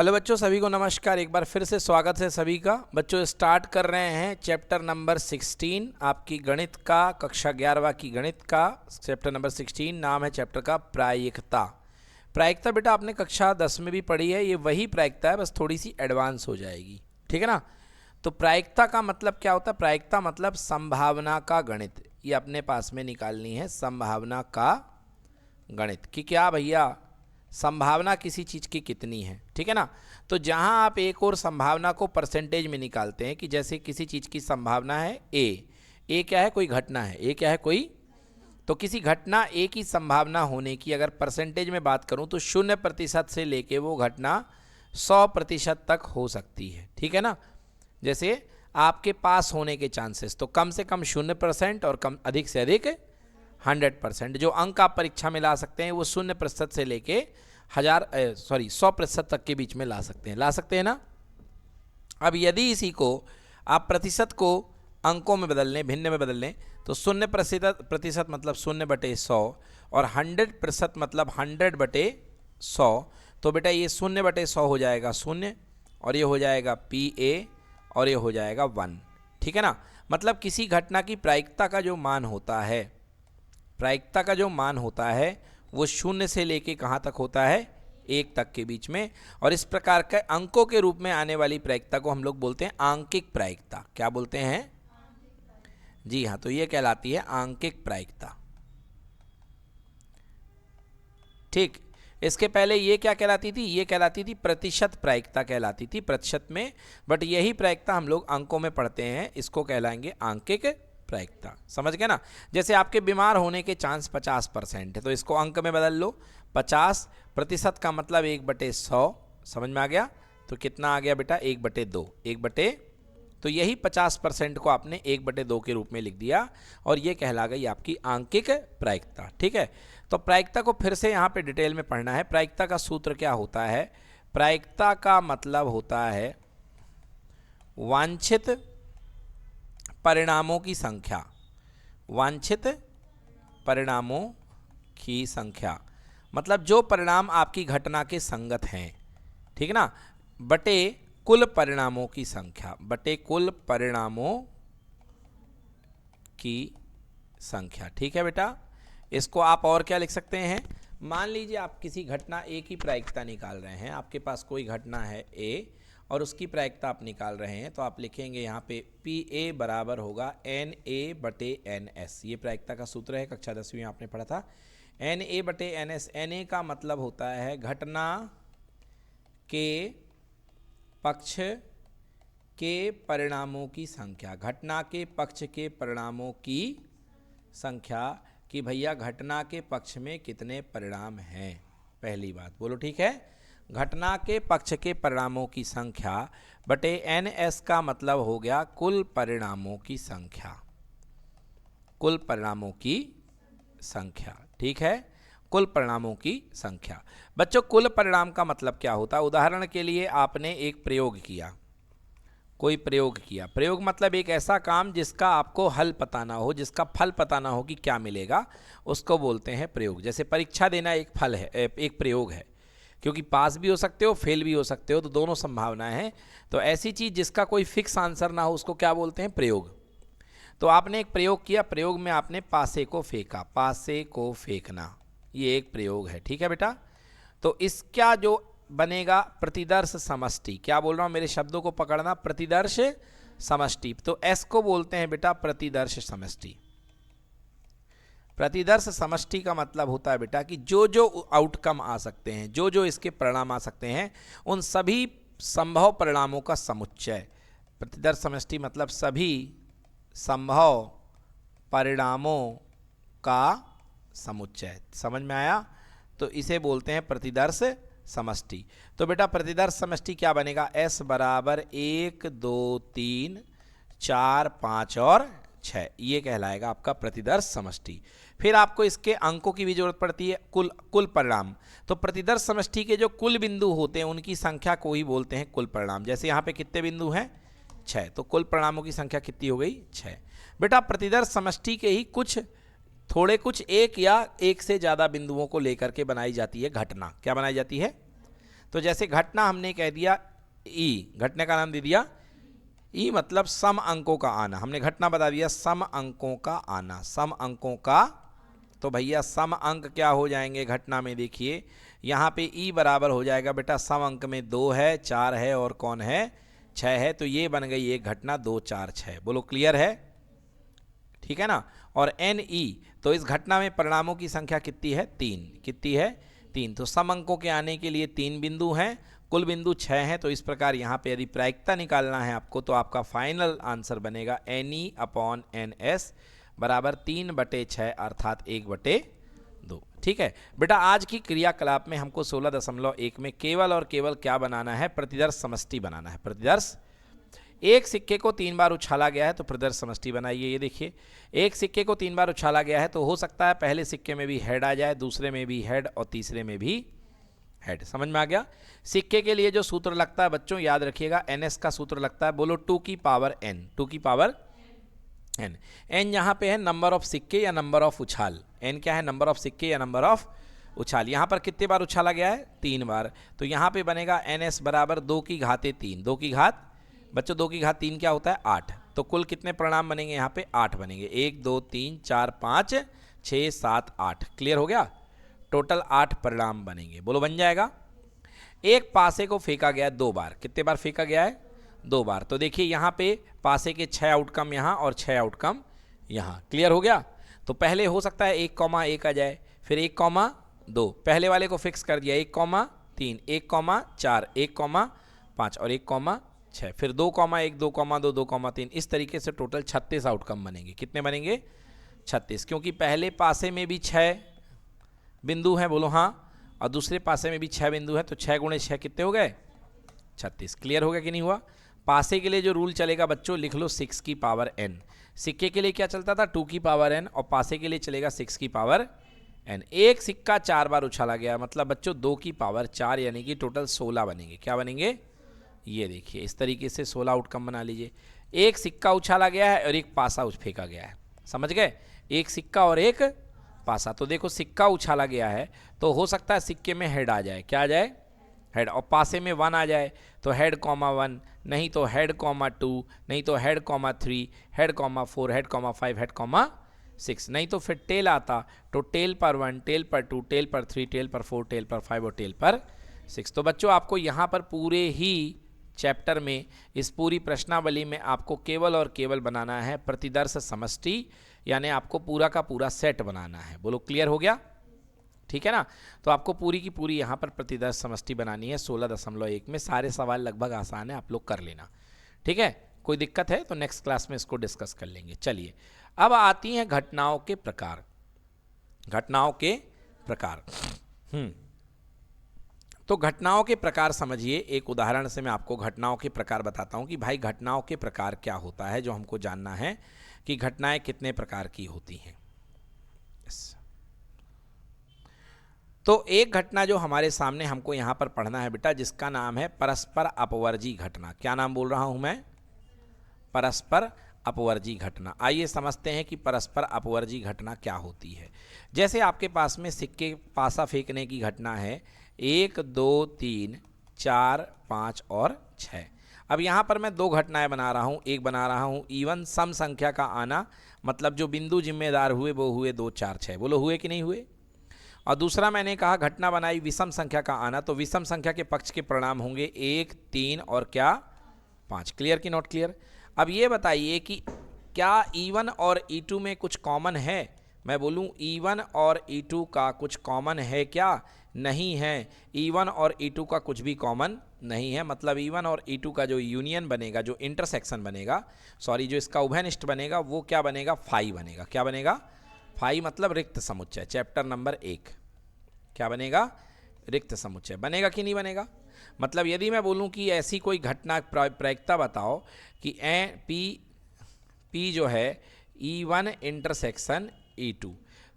Hello बच्चों, सभी को नमस्कार। एक बार फिर से स्वागत है सभी का। बच्चों स्टार्ट कर रहे हैं चैप्टर नंबर 16 आपकी गणित का, कक्षा 11वां की गणित का चैप्टर नंबर 16। नाम है चैप्टर का प्रायिकता। प्रायिकता बेटा आपने कक्षा 10 में भी पढ़ी है, ये वही प्रायिकता है, बस थोड़ी सी एडवांस हो जाएगी, ठीक है ना। तो प्रायिकता का मतलब क्या होता है? प्रायिकता मतलब संभावना का गणित। ये अपने पास में निकालनी है, संभावना का गणित कि क्या भैया संभावना किसी चीज़ की कितनी है, ठीक है ना। तो जहां आप एक और संभावना को परसेंटेज में निकालते हैं कि जैसे किसी चीज़ की संभावना है ए क्या है? कोई घटना है। ए क्या है? कोई। तो किसी घटना ए की संभावना होने की अगर परसेंटेज में बात करूं तो 0% से लेके वो घटना 100% तक हो सकती है, ठीक है ना। जैसे आपके पास होने के चांसेस तो कम से कम 0% और कम अधिक से अधिक 100%। जो अंक आप परीक्षा में ला सकते हैं वो 0% से लेके 100% तक के बीच में ला सकते हैं ना। अब यदि इसी को आप प्रतिशत को अंकों में बदल लें, भिन्न में बदल लें, तो 0% मतलब 0/100 और 100% मतलब 100/100। तो बेटा ये 0/100 हो जाएगा 0 और ये हो जाएगा PA और ये हो जाएगा 1, ठीक है ना। मतलब किसी घटना की प्रायिकता का जो मान होता है, प्रायिकता का जो मान होता है वो 0 से लेके कहाँ तक होता है? 1 तक के बीच में। और इस प्रकार के अंकों के रूप में आने वाली प्रायिकता को हम लोग बोलते हैं आंकिक प्रायिकता। क्या बोलते हैं? जी हाँ, तो ये कहलाती है आंकिक प्रायिकता। ठीक, इसके पहले ये क्या कहलाती थी? ये कहलाती थी प्रतिशत प्रायिकता कहलाती थी, प्रतिशत में। बट यही प्रायिकता हम लोग अंकों में पढ़ते हैं, इसको कहलाएंगे आंकिक प्रायिकता। समझ गए ना। जैसे आपके बीमार होने के चांस 50% है तो इसको अंक में बदल लो। 50% का मतलब 1/100। समझ में आ गया? तो कितना आ गया बेटा? 1/2। तो यही 50% को आपने 1/2 के रूप में लिख दिया और ये कहला गई आपकी आंकिक प्रायिकता, ठीक है। तो प्रायिकता को फिर से यहाँ पे डिटेल में पढ़ना है। प्रायिकता का सूत्र क्या होता है? प्रायिकता का मतलब होता है वांछित परिणामों की संख्या, वांछित परिणामों की संख्या मतलब जो परिणाम आपकी घटना के संगत हैं, ठीक है ना, बटे कुल परिणामों की संख्या, बटे कुल परिणामों की संख्या, ठीक है बेटा। इसको आप और क्या लिख सकते हैं? मान लीजिए आप किसी घटना ए की प्रायिकता निकाल रहे हैं, आपके पास कोई घटना है ए और उसकी प्रायिकता आप निकाल रहे हैं, तो आप लिखेंगे यहाँ पे PA बराबर होगा NA/NS। ये प्रायिकता का सूत्र है, कक्षा 10वीं में आपने पढ़ा था। NA/NS। NA का मतलब होता है घटना के पक्ष के परिणामों की संख्या, घटना के पक्ष के परिणामों की संख्या कि भैया घटना के पक्ष में कितने परिणाम हैं। पहली बात बोलो, ठीक है। घटना के पक्ष के परिणामों की संख्या बटे NS का मतलब हो गया कुल परिणामों की संख्या, कुल परिणामों की संख्या, ठीक है। कुल परिणामों की संख्या। बच्चों कुल परिणाम का मतलब क्या होता है? उदाहरण के लिए आपने एक प्रयोग किया, कोई प्रयोग किया। प्रयोग मतलब एक ऐसा काम जिसका आपको हल पता ना हो, जिसका फल पता ना हो कि क्या मिलेगा, उसको बोलते हैं प्रयोग। जैसे परीक्षा देना एक फल है, एक प्रयोग है, क्योंकि पास भी हो सकते हो, फेल भी हो सकते हो, तो दोनों संभावनाएं हैं। तो ऐसी चीज़ जिसका कोई फिक्स आंसर ना हो उसको क्या बोलते हैं? प्रयोग। तो आपने एक प्रयोग किया, प्रयोग में आपने पासे को फेंका, पासे को फेंकना, ये एक प्रयोग है, ठीक है बेटा। तो इसका जो बनेगा प्रतिदर्श समष्टि, क्या बोल रहा हूँ मेरे शब्दों को पकड़ना, प्रतिदर्श समष्टि। तो S को बोलते हैं बेटा प्रतिदर्श समष्टि। प्रतिदर्श समष्टि का मतलब होता है बेटा कि जो जो आउटकम आ सकते हैं, जो जो इसके परिणाम आ सकते हैं, उन सभी संभव परिणामों का समुच्चय। प्रतिदर्श समष्टि मतलब सभी संभव परिणामों का समुच्चय। समझ में आया? तो इसे बोलते हैं प्रतिदर्श समष्टि। तो बेटा प्रतिदर्श समष्टि क्या बनेगा? S बराबर 1 2 3 4 5 और 6, ये कहलाएगा आपका प्रतिदर्श समष्टि। फिर आपको इसके अंकों की भी जरूरत पड़ती है, कुल परिणाम। तो प्रतिदर्श समष्टि के जो कुल बिंदु होते हैं उनकी संख्या को ही बोलते हैं कुल परिणाम। जैसे यहाँ पे कितने बिंदु हैं? 6, तो कुल परिणामों की संख्या कितनी हो गई? 6। बेटा प्रतिदर्श समष्टि के ही कुछ एक या एक से ज़्यादा बिंदुओं को लेकर के बनाई जाती है घटना। क्या बनाई जाती है? तो जैसे घटना हमने कह दिया ई, घटना का नाम दे दिया ई, मतलब सम अंकों का आना। हमने घटना बता दिया सम अंकों का आना, सम अंकों का। तो भैया सम अंक क्या हो जाएंगे घटना में, देखिए यहाँ पे ई बराबर हो जाएगा बेटा, सम अंक में 2 है, 4 है और कौन है, 6 है। तो ये बन गई एक घटना 2 4 6। बोलो क्लियर है, ठीक है ना। और एन ई, तो इस घटना में परिणामों की संख्या कितनी है, 3। कितनी है, 3। तो सम अंकों के आने के लिए 3 बिंदु हैं, कुल बिंदु 6 हैं। तो इस प्रकार यहाँ पे यदि प्रायिकता निकालना है आपको, तो आपका फाइनल आंसर बनेगा N E upon N S बराबर 3/6 अर्थात 1/2। ठीक है बेटा, आज की क्रियाकलाप में हमको 16.1 में केवल और केवल क्या बनाना है, प्रतिदर्श समष्टि बनाना है। प्रतिदर्श, एक सिक्के को 3 बार उछाला गया है तो प्रतिदर्श समष्टि बनाइए। ये देखिए, एक सिक्के को 3 बार उछाला गया है तो हो सकता है पहले सिक्के में भी हेड आ जाए, दूसरे में भी हेड और तीसरे में भी हेड। समझ में आ गया। सिक्के के लिए जो सूत्र लगता है बच्चों याद रखिएगा, एनएस का सूत्र लगता है, बोलो 2 की पावर n, 2 की पावर n। n यहाँ पे है नंबर ऑफ सिक्के या नंबर ऑफ उछाल। n क्या है, नंबर ऑफ सिक्के या नंबर ऑफ उछाल। यहाँ पर कितने बार उछाला गया है, 3 बार। तो यहाँ पे बनेगा ns बराबर 2 की घाते 3। 2 की घात बच्चों 2 की घात 3 क्या होता है, 8। तो कुल कितने परिणाम बनेंगे यहाँ पे, 8 बनेंगे। 1 2 3 4 5 6 7 8। क्लियर हो गया, टोटल 8 परिणाम बनेंगे। बोलो बन जाएगा। एक पासे को फेंका गया 2 बार। कितने बार फेंका गया है, 2 बार। तो देखिए यहाँ पे पासे के 6 आउटकम यहाँ और 6 आउटकम यहाँ। क्लियर हो गया। तो पहले हो सकता है 1,1 आ जाए, फिर 1,2। पहले वाले को फिक्स कर दिया, 1,3 1,4 1,5 और 1,6। फिर 2,1 2,2 2,3। इस तरीके से टोटल 36 आउटकम बनेंगे। कितने बनेंगे, 36। क्योंकि पहले पासे में भी 6 बिंदु हैं, बोलो हाँ, और दूसरे पासे में भी 6 बिंदु हैं। तो 6 गुणे 6 कितने हो गए, 36। क्लियर हो गया कि नहीं हुआ। पासे के लिए जो रूल चलेगा बच्चों, लिख लो 6 की पावर n। सिक्के के लिए क्या चलता था, 2 की पावर n, और पासे के लिए चलेगा 6 की पावर n। एक सिक्का 4 बार उछाला गया, मतलब बच्चों 2 की पावर 4, यानी कि टोटल 16 बनेंगे। क्या बनेंगे, ये देखिए इस तरीके से 16 आउटकम बना लीजिए। एक सिक्का उछाला गया है और एक पासा फेंका गया है, समझ गए, एक सिक्का और एक पासा। तो देखो सिक्का उछाला गया है तो हो सकता है सिक्के में हेड आ जाए, क्या आ जाए, हेड, और पासे में 1 आ जाए तो हेड (1), नहीं तो हेड (2), नहीं तो हेड (3), हेड (4), हेड (5), हेड (6), नहीं तो फिर टेल आता तो टेल पर 1, टेल पर 2, टेल पर 3, टेल पर 4, टेल पर 5 और टेल पर 6। तो बच्चों आपको यहाँ पर पूरे ही चैप्टर में, इस पूरी प्रश्नावली में आपको केवल और केवल बनाना है प्रतिदर्श समष्टि, यानी आपको पूरा का पूरा सेट बनाना है। बोलो क्लियर हो गया, ठीक है ना। तो आपको पूरी की पूरी यहाँ पर प्रतिदर्श समष्टि बनानी है 16.1 में। सारे सवाल लगभग आसान है, आप लोग कर लेना, ठीक है। कोई दिक्कत है तो नेक्स्ट क्लास में इसको डिस्कस कर लेंगे। चलिए अब आती हैं घटनाओं के प्रकार। घटनाओं के प्रकार, तो घटनाओं के प्रकार समझिए। एक उदाहरण से मैं आपको घटनाओं के प्रकार बताता हूं कि भाई घटनाओं के प्रकार क्या होता है, जो हमको जानना है कि घटनाएं कितने प्रकार की होती हैं। तो एक घटना जो हमारे सामने हमको यहाँ पर पढ़ना है बेटा, जिसका नाम है परस्पर अपवर्जी घटना। क्या नाम बोल रहा हूँ मैं, परस्पर अपवर्जी घटना। आइए समझते हैं कि परस्पर अपवर्जी घटना क्या होती है। जैसे आपके पास में सिक्के पासा फेंकने की घटना है, 1 2 3 4 5 और 6। अब यहाँ पर मैं 2 घटनाएं बना रहा हूँ। एक बना रहा हूँ इवन सम संख्या का आना, मतलब जो बिंदु जिम्मेदार हुए वो हुए 2 4 6। बोलो हुए कि नहीं हुए। और दूसरा मैंने कहा घटना बनाई विषम संख्या का आना, तो विषम संख्या के पक्ष के परिणाम होंगे 1 3 और क्या 5। क्लियर कि नॉट क्लियर। अब ये बताइए कि क्या E1 और E2 में कुछ कॉमन है। मैं बोलूँ E1 और E2 का कुछ कॉमन है क्या, नहीं है। E1 और E2 का कुछ भी कॉमन नहीं है, मतलब E1 और E2 का जो यूनियन बनेगा, जो इंटरसेक्शन बनेगा, सॉरी जो इसका उभयनिष्ठ बनेगा, वो क्या बनेगा, फाई बनेगा। क्या बनेगा, फाई, मतलब रिक्त समुच्चय। चैप्टर नंबर 1 क्या बनेगा, रिक्त समुच्चय बनेगा कि नहीं बनेगा। मतलब यदि मैं बोलूं कि ऐसी कोई घटना प्रायिकता बताओ कि P जो है E1 इंटरसेक्शन E2,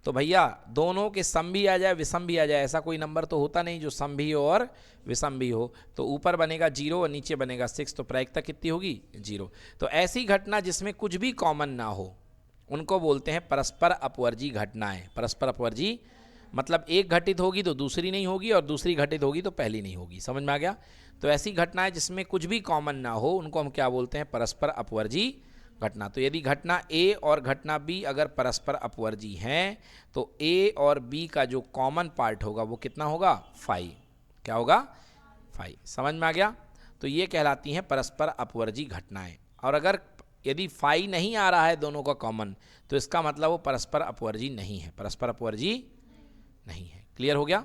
तो भैया दोनों के सम भी आ जाए विषम भी आ जाए, ऐसा कोई नंबर तो होता नहीं जो सम भी हो और विषम भी हो। तो ऊपर बनेगा 0 और नीचे बनेगा 6, तो प्रायिकता कितनी होगी, 0। तो ऐसी घटना जिसमें कुछ भी कॉमन ना हो उनको बोलते हैं परस्पर अपवर्जी घटनाएं। परस्पर अपवर्जी मतलब एक घटित होगी तो दूसरी नहीं होगी और दूसरी घटित होगी तो पहली नहीं होगी। समझ में आ गया? तो ऐसी घटनाएं जिसमें कुछ भी कॉमन ना हो उनको हम क्या बोलते हैं? परस्पर अपवर्जी घटना। तो यदि घटना ए और घटना बी अगर परस्पर अपवर्जी हैं तो ए और बी का जो कॉमन पार्ट होगा वो कितना होगा? 5। क्या होगा? 5। समझ में आ गया? तो ये कहलाती हैं परस्पर अपवर्जी घटनाएं। और अगर यदि 5 नहीं आ रहा है दोनों का कॉमन तो इसका मतलब वो परस्पर अपवर्जी नहीं है, परस्पर अपवर्जी नहीं है। क्लियर हो गया?